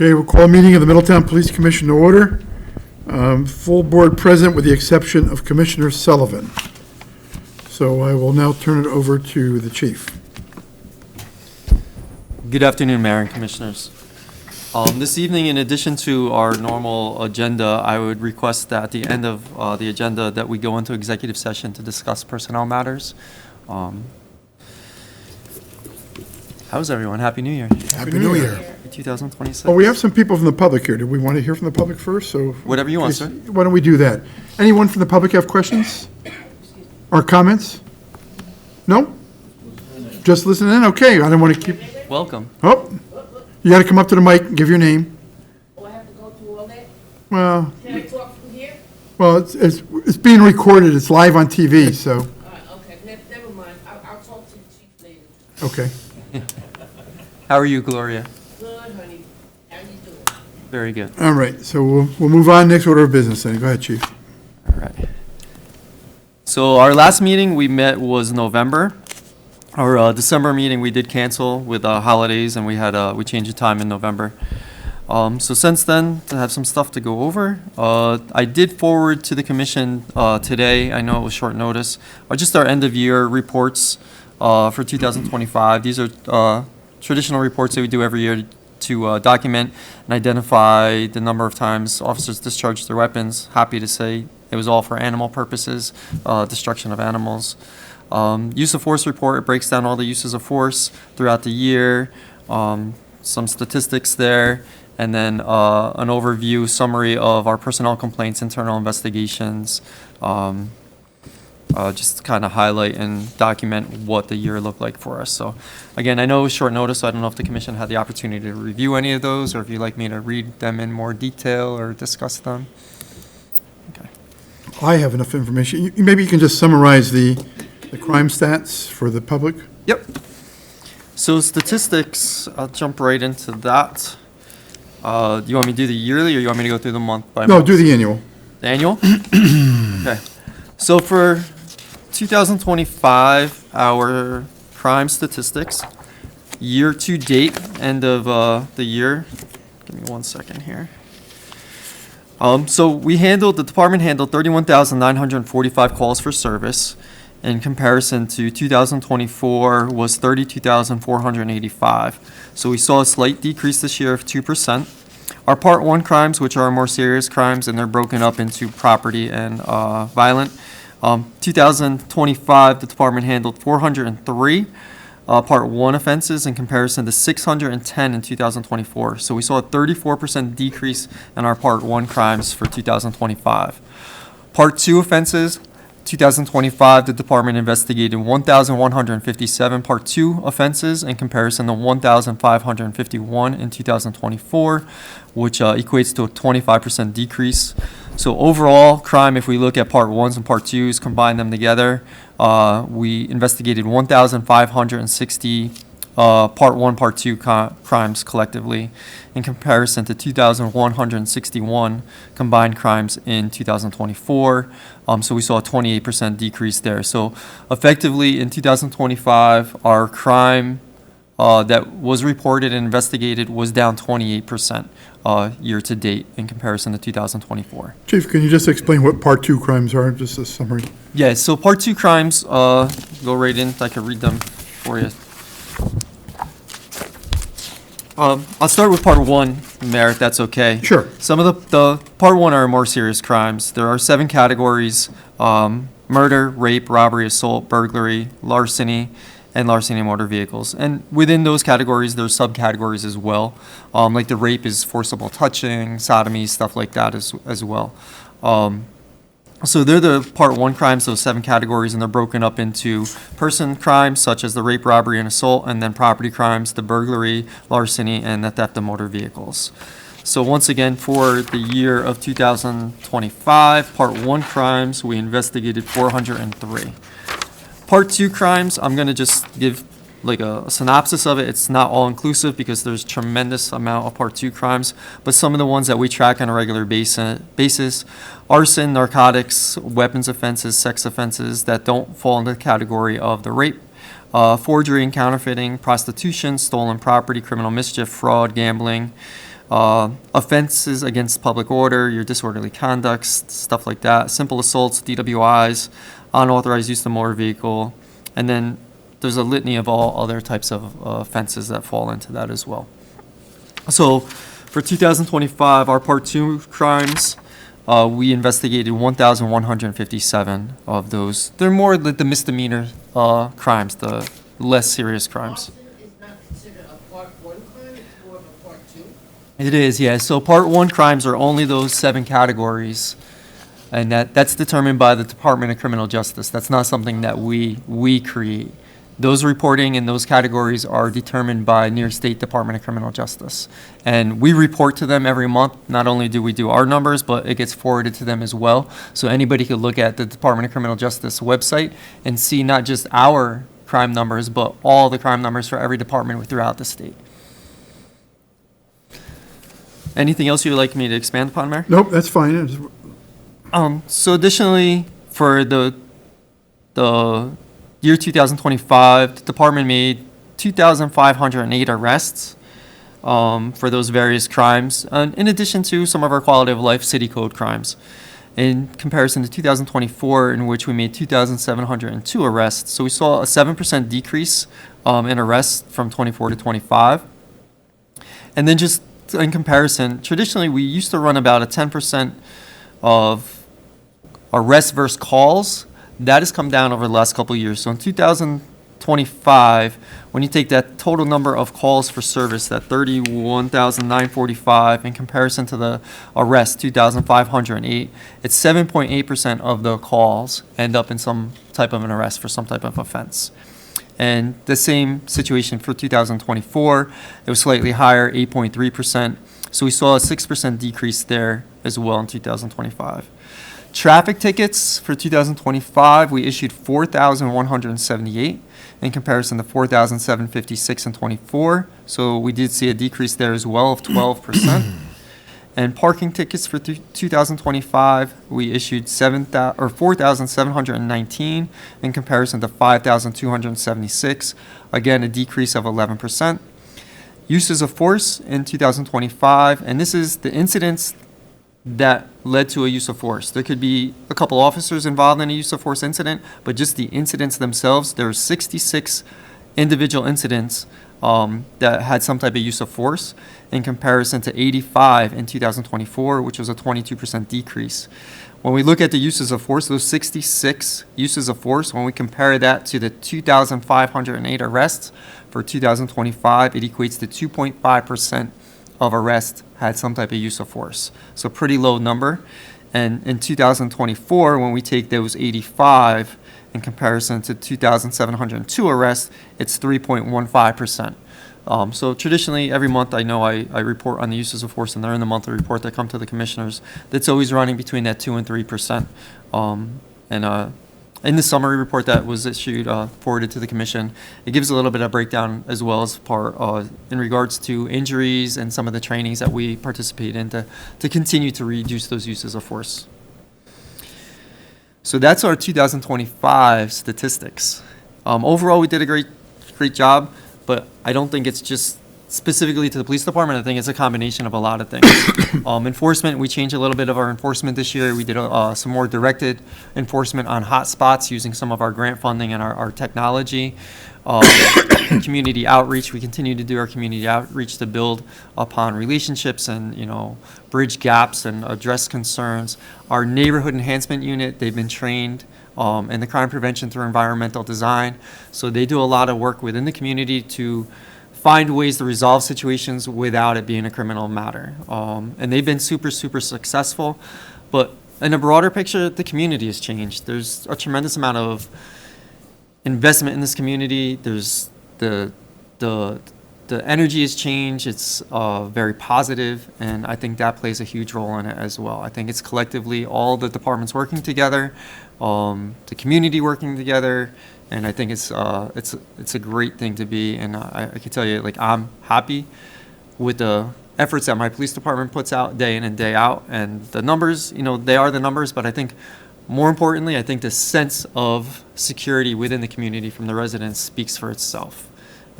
Okay, we'll call a meeting of the Middletown Police Commission to order. Full board present with the exception of Commissioner Sullivan. So I will now turn it over to the chief. Good afternoon, Mayor and Commissioners. This evening, in addition to our normal agenda, I would request that at the end of the agenda that we go into executive session to discuss personnel matters. How's everyone? Happy New Year. Happy New Year. 2026. Oh, we have some people from the public here. Do we want to hear from the public first? So Whatever you want, sir. Why don't we do that? Anyone from the public have questions or comments? No? Just listening in? Okay, I don't want to keep... Welcome. Oh, you got to come up to the mic and give your name. Oh, I have to go through all that? Well, Can I talk from here? well, it's being recorded. It's live on TV, so, All right, okay, never mind. I'll talk to the chief later. okay. How are you, Gloria? Good, honey. How you doing? Very good. All right, so we'll move on. Next order of business then. Go ahead, chief. All right. So our last meeting we met was November. Our December meeting we did cancel with holidays, and we changed the time in November. So since then, I have some stuff to go over. I did forward to the commission today. I know it was short notice. Just our end of year reports for 2025. These are traditional reports that we do every year to document and identify the number of times officers discharged their weapons. Happy to say it was all for animal purposes, destruction of animals. Use of force report, it breaks down all the uses of force throughout the year, some statistics there, and then an overview summary of our personnel complaints, internal investigations, just to kind of highlight and document what the year looked like for us. So again, I know it was short notice, so I don't know if the commission had the opportunity to review any of those, or if you'd like me to read them in more detail or discuss them. Okay. I have enough information. Maybe you can just summarize the crime stats for the public? Yep. So statistics, I'll jump right into that. Do you want me to do the yearly, or you want me to go through the month by month? No, do the annual. The annual? Okay. So for 2025, our crime statistics, year to date, end of the year. Give me 1 second here. So the department handled 31,945 calls for service. In comparison to 2024 was 32,485. So we saw a slight decrease this year of 2%. Our Part 1 crimes, which are more serious crimes, and they're broken up into property and violent. 2025, the department handled 403 Part 1 offenses in comparison to 610 in 2024. So we saw a 34% decrease in our Part 1 crimes for 2025. Part 2 offenses, 2025, the department investigated 1,157 Part 2 offenses in comparison to 1,551 in 2024, which equates to a 25% decrease. So overall, crime, if we look at Part 1s and Part 2s, combine them together, we investigated 1,560 Part 1, Part 2 crimes collectively in comparison to 2,161 combined crimes in 2024. So we saw a 28% decrease there. So effectively in 2025, our crime that was reported and investigated was down 28% year to date in comparison to 2024. Chief, can you just explain what Part 2 crimes are, just a summary? Yeah, so Part 2 crimes, go right in. I can read them for you. I'll start with Part 1, Mayor, if that's okay. Sure. Some of the Part 1 are more serious crimes. There are 7 categories: murder, rape, robbery, assault, burglary, larceny, and larceny of motor vehicles. And within those categories, there's subcategories as well. Like the rape is forcible touching, sodomy, stuff like that as well. So they're the Part 1 crimes, those 7 categories, and they're broken up into person crimes, such as the rape, robbery, and assault, and then property crimes, the burglary, larceny, and the theft of motor vehicles. So once again, for the year of 2025, Part 1 crimes, we investigated 403. Part 2 crimes, I'm going to just give like a synopsis of it. It's not all inclusive because there's tremendous amount of Part 2 crimes, but some of the ones that we track on a regular basis: arson, narcotics, weapons offenses, sex offenses that don't fall into the category of the rape, forgery and counterfeiting, prostitution, stolen property, criminal mischief, fraud, gambling, Offenses against public order, your disorderly conducts, stuff like that, simple assaults, DWIs, unauthorized use of motor vehicle, and then there's a litany of all other types of offenses that fall into that as well. So for 2025, our Part 2 crimes, we investigated 1,157 of those. They're more the misdemeanor crimes, the less serious crimes. Arson is not considered a part one crime, it's more of a part two? It is, yeah. So Part 1 crimes are only those 7 categories, and that's determined by the Department of Criminal Justice. That's not something that we create. Those reporting in those categories are determined by New York State Department of Criminal Justice. And we report to them every month. Not only do we do our numbers, but it gets forwarded to them as well. So anybody could look at the Department of Criminal Justice website and see not just our crime numbers, but all the crime numbers for every department throughout the state. Anything else you would like me to expand upon, Mayor? Nope, that's fine. I just- So additionally, for the year 2025, the department made 2,508 arrests for those various crimes, in addition to some of our quality of life city code crimes. In comparison to 2024, in which we made 2,702 arrests. So we saw a 7% decrease in arrests from 24 to 25. And then just in comparison, traditionally we used to run about a 10% of arrests versus calls. That has come down over the last couple of years. So in 2025, when you take that total number of calls for service, that 31,945, in comparison to the arrests, 2,508, it's 7.8% of the calls end up in some type of an arrest for some type of offense. And the same situation for 2024, it was slightly higher, 8.3%. So we saw a 6% decrease there as well in 2025. Traffic tickets for 2025, we issued 4,178 in comparison to 4,756 in 24. So we did see a decrease there as well of 12%. And parking tickets for 2025, we issued 4,719 in comparison to 5,276. Again, a decrease of 11%. Uses of force in 2025, and this is the incidents that led to a use of force. There could be a couple officers involved in a use of force incident, but just the incidents themselves, there were 66 individual incidents that had some type of use of force in comparison to 85 in 2024, which was a 22% decrease. When we look at the uses of force, those 66 uses of force, when we compare that to the 2,508 arrests for 2025, it equates to 2.5% of arrests had some type of use of force. So pretty low number. And in 2024, when we take those 85 in comparison to 2,702 arrests, it's 3.15%. So traditionally, every month I know I report on the uses of force, and they're in the monthly report that come to the commissioners. That's always running between that 2 and 3%. In the summary report that was issued, forwarded to the commission, it gives a little bit of breakdown as well as part in regards to injuries and some of the trainings that we participate in to continue to reduce those uses of force. So that's our 2025 statistics. Overall, we did a great job, but I don't think it's just specifically to the police department. I think it's a combination of a lot of things. Enforcement, we changed a little bit of our enforcement this year. We did some more directed enforcement on hot spots using some of our grant funding and our technology. Community outreach, we continue to do our community outreach to build upon relationships and, bridge gaps and address concerns. Our neighborhood enhancement unit, they've been trained in the crime prevention through environmental design. So they do a lot of work within the community to find ways to resolve situations without it being a criminal matter. And they've been super, super successful. But in a broader picture, the community has changed. There's a tremendous amount of investment in this community. There's the energy has changed. It's very positive, and I think that plays a huge role in it as well. I think it's collectively all the departments working together, the community working together, and I think it's a great thing to be. And I can tell you, I'm happy with the efforts that my police department puts out day in and day out. And the numbers, they are the numbers, but I think more importantly, I think the sense of security within the community from the residents speaks for itself.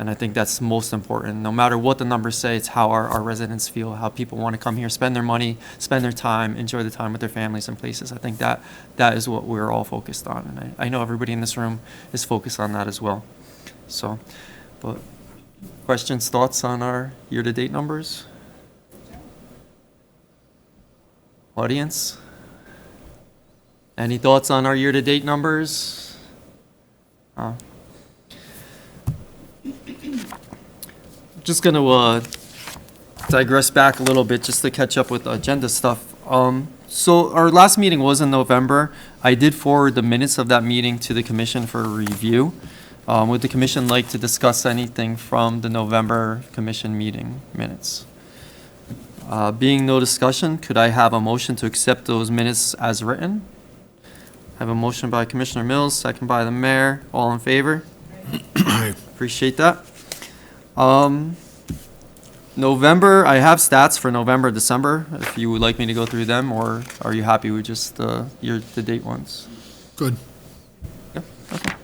And I think that's most important. No matter what the numbers say, it's how our residents feel, how people want to come here, spend their money, spend their time, enjoy the time with their families and places. I think that is what we're all focused on. And I know everybody in this room is focused on that as well. So, but questions, thoughts on our year-to-date numbers? Audience? Any thoughts on our year-to-date numbers? Just going to digress back a little bit just to catch up with agenda stuff. So our last meeting was in November. I did forward the minutes of that meeting to the commission for review. Would the commission like to discuss anything from the November commission meeting minutes? Being no discussion, could I have a motion to accept those minutes as written? I have a motion by Commissioner Mills, second by the mayor. All in favor? Appreciate that. November, I have stats for November, December, if you would like me to go through them, or are you happy with just the year-to-date ones? Good. Yeah, okay.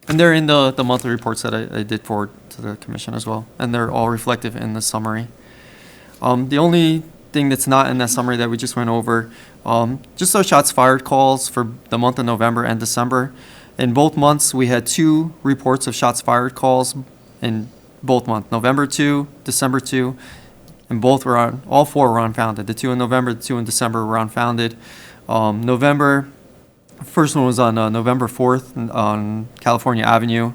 And they're in the monthly reports that I did forward to the commission as well, and they're all reflective in the summary. The only thing that's not in that summary that we just went over, just our shots fired calls for the month of November and December. In both months, we had 2 reports of shots fired calls in both months, November 2, December 2, and all 4 were unfounded. The 2 in November, the 2 in December were unfounded. First one was on November 4th on California Avenue,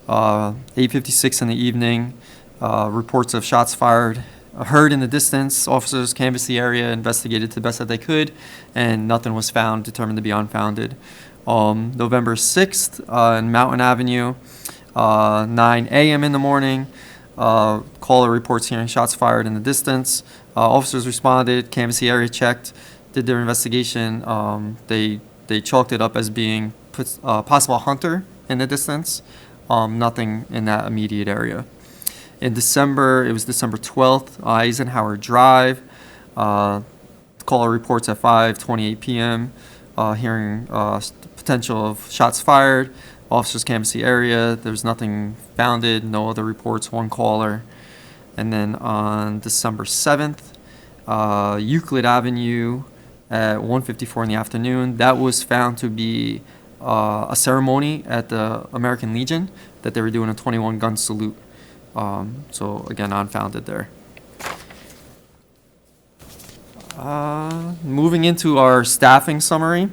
8:56 in the evening. Reports of shots fired, heard in the distance. Officers canvassed the area, investigated to the best that they could, and nothing was found, determined to be unfounded. November 6th on Mountain Avenue, 9 a.m. in the morning. Caller reports hearing shots fired in the distance. Officers responded, canvassed the area, checked, did their investigation. They chalked it up as being possible hunter in the distance. Nothing in that immediate area. In December, it was December 12th, Eisenhower Drive. Caller reports at 5:28 p.m. Hearing potential of shots fired. Officers canvassed the area. There was nothing founded, no other reports, 1 caller. And then on December 7th, Euclid Avenue at 1:54 in the afternoon. That was found to be a ceremony at the American Legion that they were doing a 21-gun salute. So again, unfounded there. Moving into our staffing summary.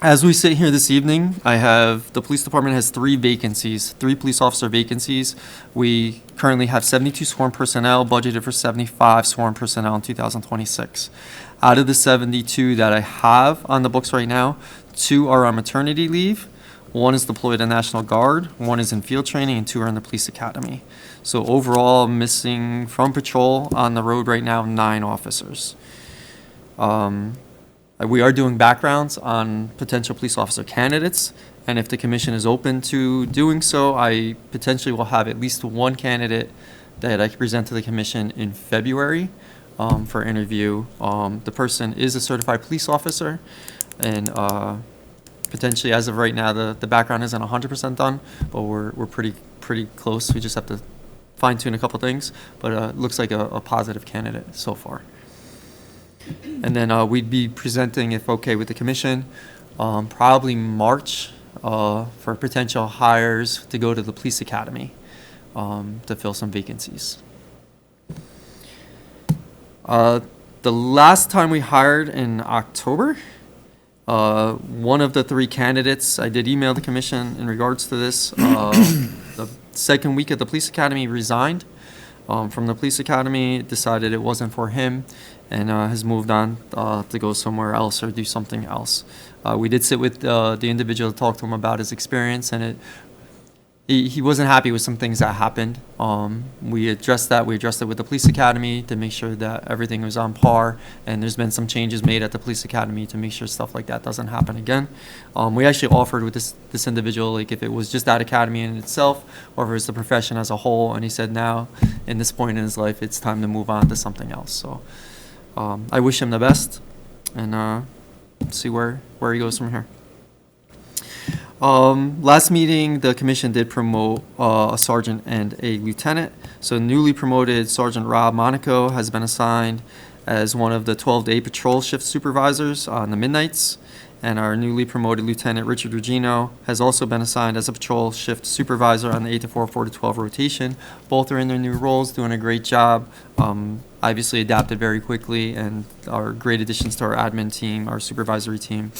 As we sit here this evening, the police department has 3 vacancies, 3 police officer vacancies. We currently have 72 sworn personnel, budgeted for 75 sworn personnel in 2026. Out of the 72 that I have on the books right now, 2 are on maternity leave. 1 is deployed in National Guard, 1 is in field training, and 2 are in the police academy. So overall, missing from patrol on the road right now, 9 officers. We are doing backgrounds on potential police officer candidates, and if the commission is open to doing so, I potentially will have at least 1 candidate that I can present to the commission in February for interview. The person is a certified police officer, and potentially, as of right now, the background isn't 100% done, but we're pretty close. We just have to fine-tune a couple things, but it looks like a positive candidate so far. And then we'd be presenting, if okay with the commission, probably March for potential hires to go to the police academy to fill some vacancies. The last time we hired in October, one of the 3 candidates, I did email the commission in regards to this. The second week at the police academy resigned from the police academy, decided it wasn't for him, and has moved on to go somewhere else or do something else. We did sit with the individual to talk to him about his experience, and he wasn't happy with some things that happened. We addressed that. We addressed it with the police academy to make sure that everything was on par, and there's been some changes made at the police academy to make sure stuff like that doesn't happen again. We actually offered with this individual, like, if it was just that academy in itself or if it was the profession as a whole, and he said now, in this point in his life, it's time to move on to something else. So I wish him the best, and see where he goes from here. Last meeting, the commission did promote a sergeant and a lieutenant. So newly promoted Sergeant Rob Monaco has been assigned as one of the 12-day patrol shift supervisors on the midnights. And our newly promoted Lieutenant Richard Regino has also been assigned as a patrol shift supervisor on the 8 to 4, 4 to 12 rotation. Both are in their new roles, doing a great job. Obviously adapted very quickly and are great additions to our admin team, our supervisory team.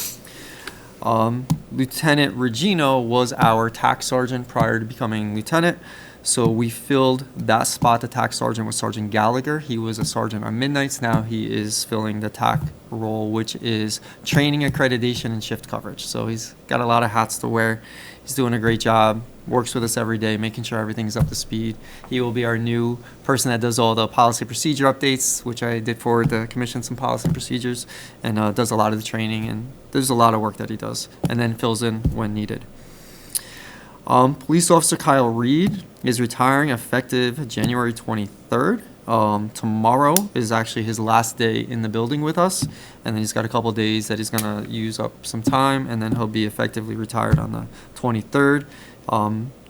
Lieutenant Regino was our TAC sergeant prior to becoming lieutenant. So we filled that spot, the TAC sergeant, with Sergeant Gallagher. He was a sergeant on midnights. Now he is filling the TAC role, which is training, accreditation, and shift coverage. So he's got a lot of hats to wear. He's doing a great job, works with us every day, making sure everything's up to speed. He will be our new person that does all the policy procedure updates, which I did forward the commission some policy procedures, and does a lot of the training. And there's a lot of work that he does, and then fills in when needed. Police Officer Kyle Reed is retiring effective January 23rd. Tomorrow is actually his last day in the building with us, and then he's got a couple days that he's going to use up some time, and then he'll be effectively retired on the 23rd.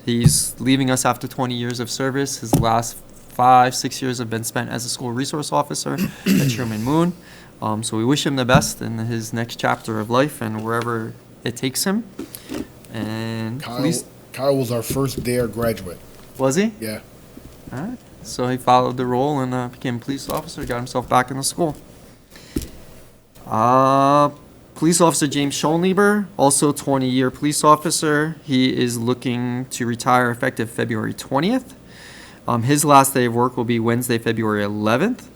He's leaving us after 20 years of service. His last 5-6 years have been spent as a school resource officer at Truman Moon. So we wish him the best in his next chapter of life and wherever it takes him. And Kyle was our first DARE graduate. Was he? Yeah. All right. So he followed the role and became a police officer, got himself back in the school. Police Officer James Schoenlieber, also 20-year police officer. He is looking to retire effective February 20th. His last day of work will be Wednesday, February 11th.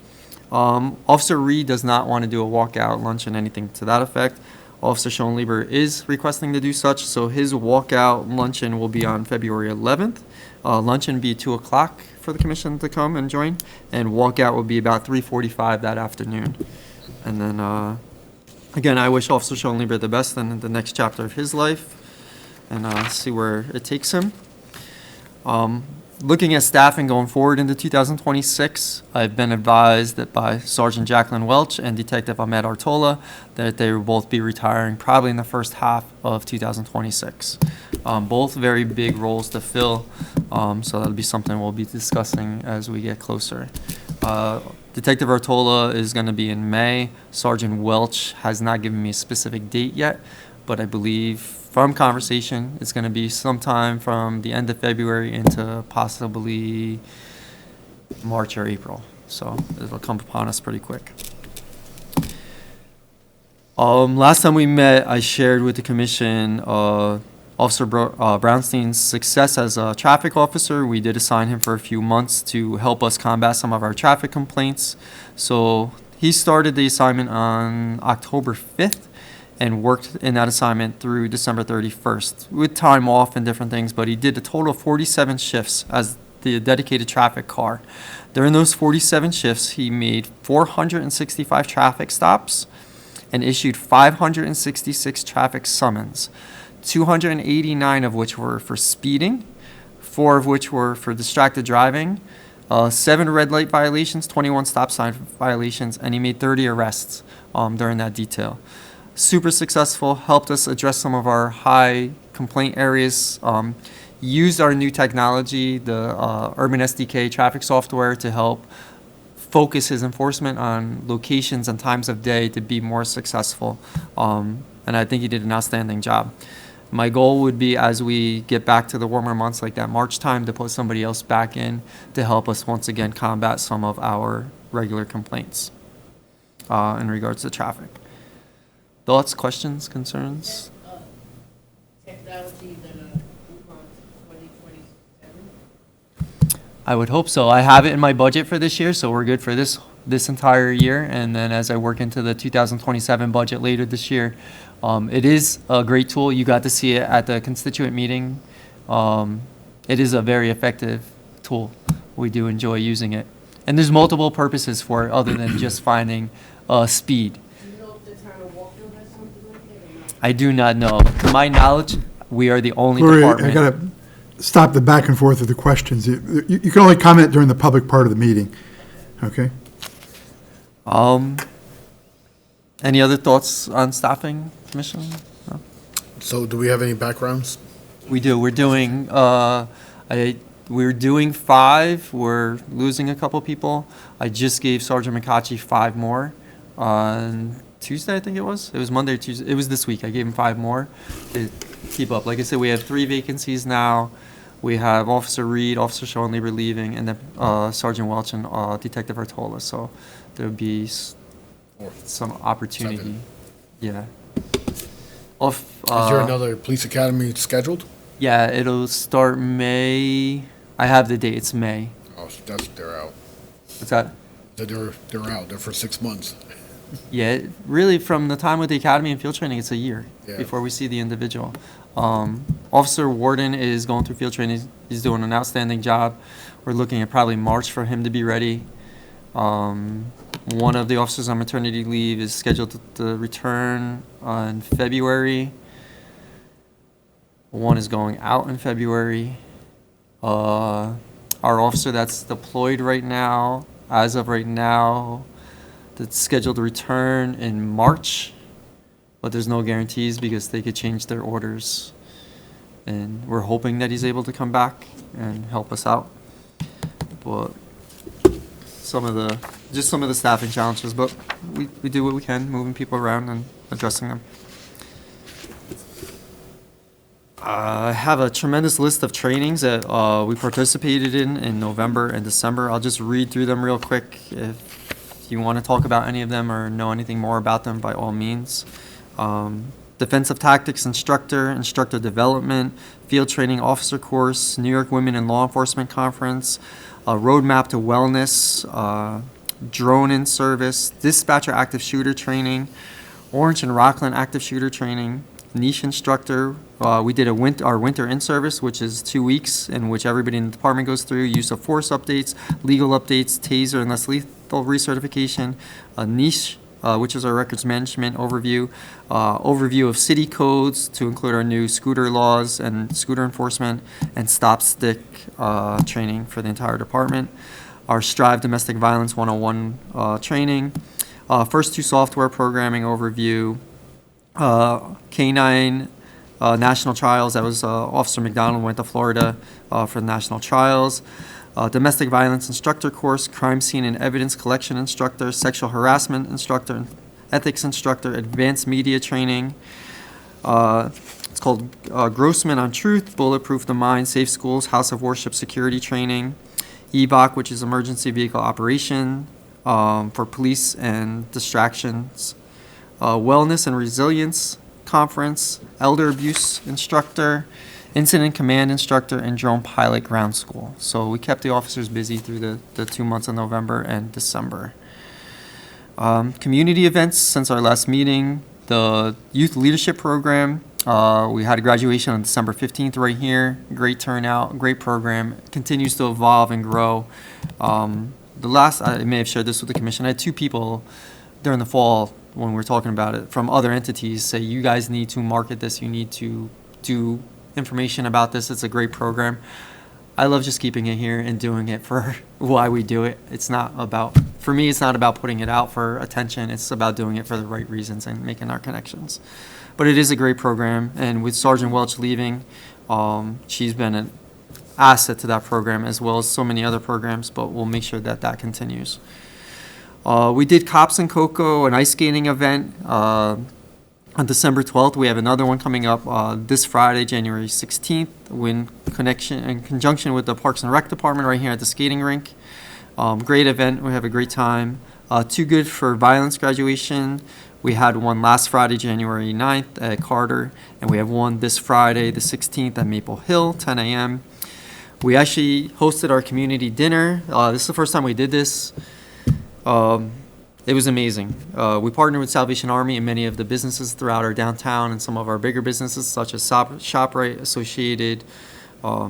Officer Reed does not want to do a walkout, luncheon, anything to that effect. Officer Schoenlieber is requesting to do such, so his walkout luncheon will be on February 11th. Luncheon will be 2 o'clock for the commission to come and join, and walkout will be about 3:45 that afternoon. And then, again, I wish Officer Schoenlieber the best in the next chapter of his life, and see where it takes him. Looking at staffing going forward into 2026, I've been advised that by Sergeant Jacqueline Welch and Detective Ahmed Artola that they will both be retiring probably in the first half of 2026. Both very big roles to fill, so that'll be something we'll be discussing as we get closer. Detective Artola is going to be in May. Sergeant Welch has not given me a specific date yet, but I believe from conversation, it's going to be sometime from the end of February into possibly March or April. So it'll come upon us pretty quick. Last time we met, I shared with the commission Officer Brownstein's success as a traffic officer. We did assign him for a few months to help us combat some of our traffic complaints. So he started the assignment on October 5th. And worked in that assignment through December 31st with time off and different things, but he did a total of 47 shifts as the dedicated traffic car. During those 47 shifts, he made 465 traffic stops and issued 566 traffic summons, 289 of which were for speeding, 4 of which were for distracted driving, 7 red light violations, 21 stop sign violations, and he made 30 arrests during that detail. Super successful, helped us address some of our high complaint areas, used our new technology, the Urban SDK traffic software, to help focus his enforcement on locations and times of day to be more successful. And I think he did an outstanding job. My goal would be, as we get back to the warmer months like that March time, to put somebody else back in to help us once again combat some of our regular complaints in regards to traffic. Thoughts, questions, concerns? Technology gonna move on to 2027? I would hope so. I have it in my budget for this year, so we're good for this entire year. And then as I work into the 2027 budget later this year, it is a great tool. You got to see it at the constituent meeting. It is a very effective tool. We do enjoy using it. And there's multiple purposes for it other than just finding speed. I do not know. To my knowledge, we are the only Gloria, department. I got to stop the back and forth of the questions. You can only comment during the public part of the meeting, okay? Any other thoughts on staffing, Commission? No? So do we have any backgrounds? We do. We're doing 5. We're losing a couple people. I just gave Sergeant McCacci 5 more on Tuesday, I think it was. It was Monday or Tuesday. It was this week. I gave him 5 more to keep up. Like I said, we have 3 vacancies now. We have Officer Reed, Officer Schoenlieber leaving, and then Sergeant Welch and Detective Artola. So there'll be some opportunity. 7. Yeah. Is there another police academy scheduled? Yeah, it'll start May. I have the date. It's May. Oh, so they're out. What's that? They're out. They're for 6 months. Yeah, really, from the time with the academy and field training, it's a year Yeah. before we see the individual. Officer Warden is going through field training. He's doing an outstanding job. We're looking at probably March for him to be ready. One of the officers on maternity leave is scheduled to return in February. One is going out in February. Our officer that's deployed right now, as of right now, that's scheduled to return in March, but there's no guarantees because they could change their orders. And we're hoping that he's able to come back and help us out. But some of the staffing challenges, but we do what we can, moving people around and addressing them. I have a tremendous list of trainings that we participated in November and December. I'll just read through them real quick. If you want to talk about any of them or know anything more about them, by all means. Defensive Tactics Instructor, Instructor Development, Field Training Officer Course, New York Women in Law Enforcement Conference, Roadmap to Wellness, Drone in Service, Dispatcher Active Shooter Training, Orange and Rockland Active Shooter Training, Niche Instructor. We did our winter in service, which is 2 weeks, in which everybody in the department goes through use of force updates, legal updates, taser and less lethal recertification, Niche, which is our records management overview, overview of city codes to include our new scooter laws and scooter enforcement, and stop stick training for the entire department. Our Strive Domestic Violence 101 training, first 2 software programming overview, K9 national trials. That was Officer McDonald went to Florida for the national trials. Domestic violence instructor course, crime scene and evidence collection instructor, sexual harassment instructor, ethics instructor, advanced media training. It's called Grossman on Truth, Bulletproof the Mind, Safe Schools, House of Worship Security Training. EVOC, which is Emergency Vehicle Operation for police and distractions. Wellness and Resilience Conference, Elder Abuse Instructor, Incident Command Instructor, and Drone Pilot Ground School. So we kept the officers busy through the 2 months of November and December. Community events since our last meeting, the Youth Leadership Program. We had a graduation on December 15th right here. Great turnout, great program. It continues to evolve and grow. I may have shared this with the commission. I had 2 people during the fall when we were talking about it from other entities say, you guys need to market this. You need to do information about this. It's a great program. I love just keeping it here and doing it for why we do it. For me, it's not about putting it out for attention. It's about doing it for the right reasons and making our connections. But it is a great program. And with Sergeant Welch leaving, she's been an asset to that program as well as so many other programs, but we'll make sure that continues. We did Cops and Cocoa, an ice skating event on December 12th. We have another one coming up this Friday, January 16th, in conjunction with the Parks and Rec Department right here at the skating rink. Great event. We have a great time. Too Good for Violence graduation. We had one last Friday, January 9th at Carter, and we have one this Friday, the 16th at Maple Hill, 10 a.m. We actually hosted our community dinner. This is the first time we did this. It was amazing. We partnered with Salvation Army and many of the businesses throughout our downtown and some of our bigger businesses such as ShopRite, Associated,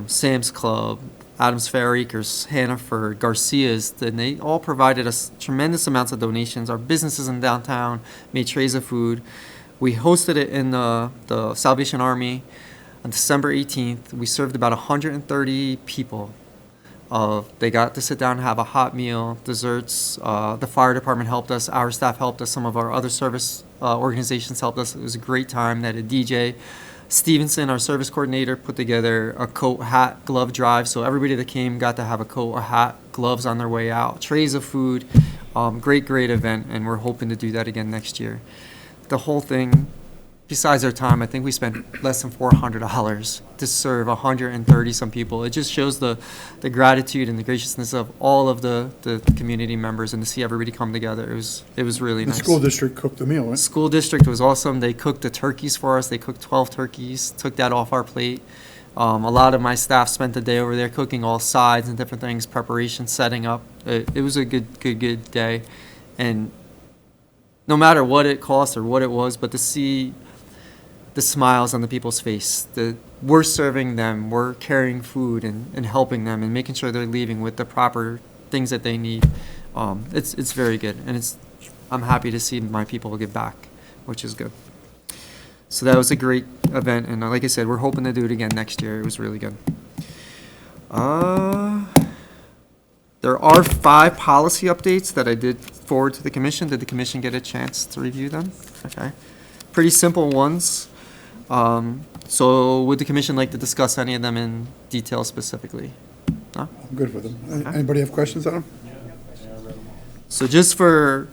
Sam's Club, Adams Fair Acres, Hannaford, Garcia's, and they all provided us tremendous amounts of donations. Our businesses in downtown made trays of food. We hosted it in the Salvation Army on December 18th. We served about 130 people. They got to sit down and have a hot meal, desserts. The fire department helped us. Our staff helped us. Some of our other service organizations helped us. It was a great time. They had a DJ. Stevenson, our service coordinator, put together a coat, hat, glove drive. So everybody that came got to have a coat, a hat, gloves on their way out, trays of food. Great event, and we're hoping to do that again next year. The whole thing, besides our time, I think we spent less than $400 to serve 130 some people. It just shows the gratitude and the graciousness of all of the community members, and to see everybody come together. It was really The nice. school district cooked the meal, right? School district was awesome. They cooked the turkeys for us. They cooked 12 turkeys, took that off our plate. A lot of my staff spent the day over there cooking all sides and different things, preparation, setting up. It was a good day. And no matter what it cost or what it was, but to see the smiles on the people's face, we're serving them, we're carrying food and helping them and making sure they're leaving with the proper things that they need. It's very good, and I'm happy to see my people give back, which is good. So that was a great event, and like I said, we're hoping to do it again next year. It was really good. There are 5 policy updates that I did forward to the commission. Did the commission get a chance to review them? Okay. Pretty simple ones. So would the commission like to discuss any of them in detail specifically? No? I'm good with them. Anybody have questions on them? So just for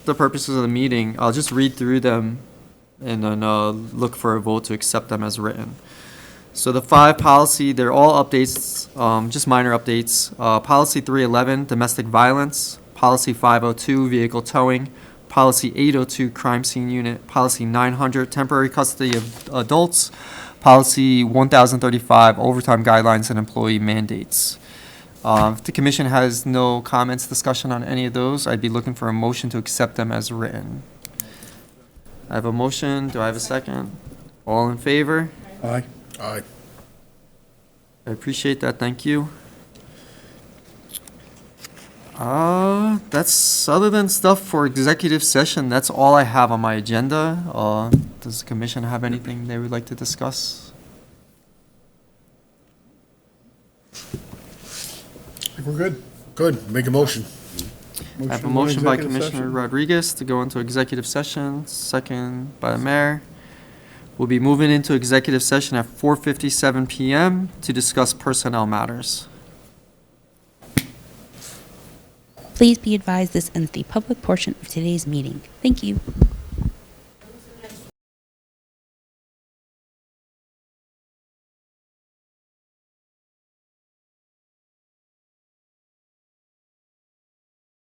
the purposes of the meeting, I'll just read through them and then look for a vote to accept them as written. So the 5 policy, they're all updates, just minor updates. Policy 311, domestic violence. Policy 502, vehicle towing. Policy 802, crime scene unit. Policy 900, temporary custody of adults. Policy 1035, overtime guidelines and employee mandates. If the commission has no comments, discussion on any of those, I'd be looking for a motion to accept them as written. I have a motion. Do I have a second? All in favor? Aye. Aye. I appreciate that. Thank you. That's, other than stuff for executive session, that's all I have on my agenda. Does the commission have anything they would like to discuss? I think we're good. Good. Make a motion. I have a on motion by executive Commissioner session. Rodriguez to go into executive session, second by the mayor. We'll be moving into executive session at 4:57 PM to discuss personnel matters. Please be advised this ends the public portion of today's meeting. Thank you.